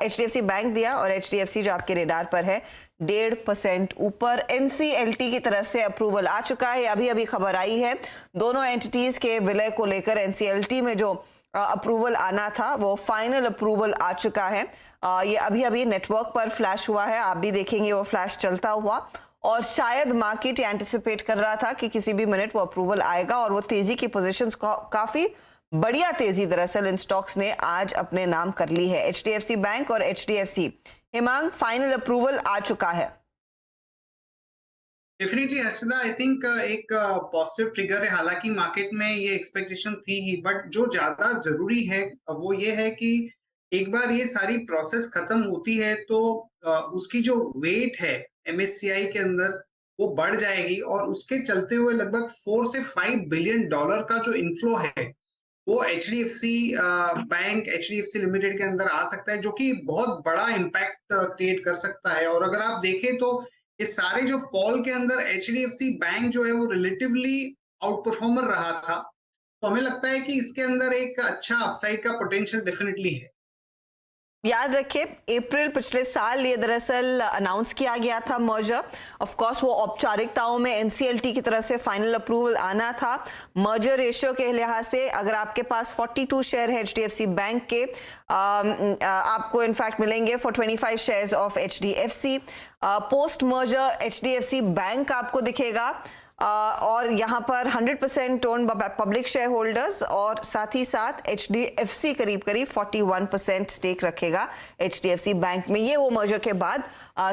HDFC bank दिया और HDFC जो आपके रेडार पर है 1.5% ऊपर। NCLT की तरफ से अप्रूवल आ चुका है, अभी अभी खबर आई है। दोनों एंटिटीज के विलय को लेकर NCLT में जो अप्रूवल आना था वो फाइनल अप्रूवल आ चुका है। ये अभी अभी नेटवर्क पर फ्लैश हुआ है, आप भी देखेंगे वो फ्लैश चलता हुआ, और शायद मार्केट एंटिसिपेट कर रहा था कि किसी भी मिनट वो अप्रूवल आएगा और वो तेजी की पोजीशंस काफी बढ़िया तेजी दरअसल इन स्टॉक्स ने आज अपने नाम कर ली है। HDFC बैंक और HDFC हिमांग फाइनल अप्रूवल आ चुका है। डेफिनेटली हर्षदा, आई थिंक एक पॉजिटिव ट्रिगर है। हालांकि मार्केट में ये एक्सपेक्टेशन थी ही, बट जो ज्यादा जरूरी है वो ये है कि एक बार ये सारी प्रोसेस खत्म होती है तो उसकी जो वेट है MSCI के अंदर वो बढ़ जाएगी और उसके चलते हुए लगभग 4 से 5 बिलियन डॉलर का जो इनफ्लो है वो HDFC बैंक HDFC लिमिटेड के अंदर आ सकता है, जो कि बहुत बड़ा इम्पैक्ट क्रिएट कर सकता है। और अगर आप देखें तो ये सारे जो फॉल के अंदर HDFC बैंक जो है वो रिलेटिवली आउट परफॉर्मर रहा था, तो हमें लगता है कि इसके अंदर एक अच्छा अपसाइड का पोटेंशियल डेफिनेटली है। याद रखिए अप्रैल पिछले साल ये दरअसल अनाउंस किया गया था मर्जर। ऑफ कोर्स वो औपचारिकताओं में NCLT की तरफ से फाइनल अप्रूवल आना था। मर्जर रेशियो के लिहाज से अगर आपके पास 42 शेयर है HDFC बैंक के, आपको इनफैक्ट मिलेंगे for 25 shares of HDFC। Post merger HDFC bank आपको दिखेगा और यहाँ पर 100% ओन पब्लिक शेयर होल्डर्स, और साथ ही साथ HDFC करीब करीब 41% स्टेक रखेगा HDFC बैंक में। ये वो मर्जर के बाद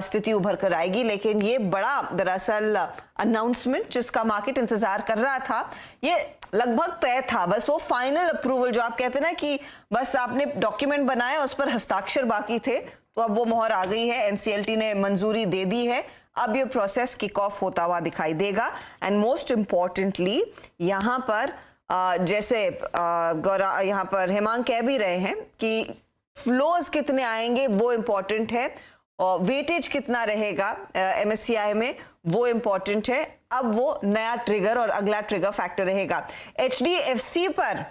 स्थिति उभर कर आएगी, लेकिन ये बड़ा दरअसल अनाउंसमेंट जिसका मार्केट इंतजार कर रहा था ये लगभग तय था। बस वो फाइनल अप्रूवल जो आप कहते हैं ना कि बस आपने डॉक्यूमेंट बनाया उस पर हस्ताक्षर बाकी थे, तो अब वो मोहर आ गई है, NCLT ने मंजूरी दे दी है। अब ये प्रोसेस किक ऑफ होता हुआ दिखाई देगा। एंड मोस्ट इंपॉर्टेंटली यहाँ पर जैसे गौरा यहाँ पर हिमांग कह भी रहे हैं कि फ्लोज कितने आएंगे वो इम्पोर्टेंट है, और वेटेज कितना रहेगा MSCI में वो इम्पोर्टेंट है। अब वो नया ट्रिगर और अगला ट्रिगर फैक्टर रहेगा। HDFC पर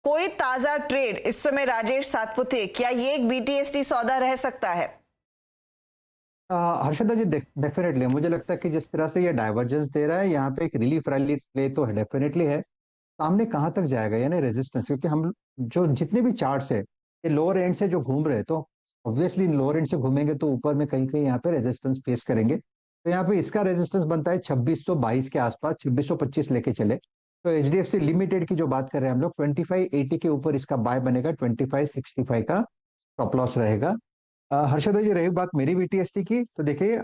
कोई ताजा ट्रेड इस समय राजेश सातपुते, क्या ये एक BTST सौदा रह सकता है? हर्षदा जी, डेफिनेटली मुझे लगता है कि जिस तरह से ये डाइवर्जेंस दे रहा है यहाँ पे एक रिलीफ रैली प्ले तो डेफिनेटली है। सामने कहाँ तक जाएगा यानी रेजिस्टेंस, क्योंकि हम जो जितने भी चार्ट्स है ये लोअर एंड से जो घूम रहे हैं, तो ऑब्वियसली लोअर एंड से घूमेंगे तो ऊपर में कहीं कहीं यहाँ पे रेजिस्टेंस फेस करेंगे। तो यहाँ पे इसका रेजिस्टेंस बनता है 2622 के आसपास, 2625 लेके चले। तो HDFC लिमिटेड की जो बात कर रहे हैं हम लोग 2580 के ऊपर इसका बाय बनेगा, 2565 का स्टॉप लॉस रहेगा। हर्षदा जी, रही बात मेरी BTST की, तो देखिए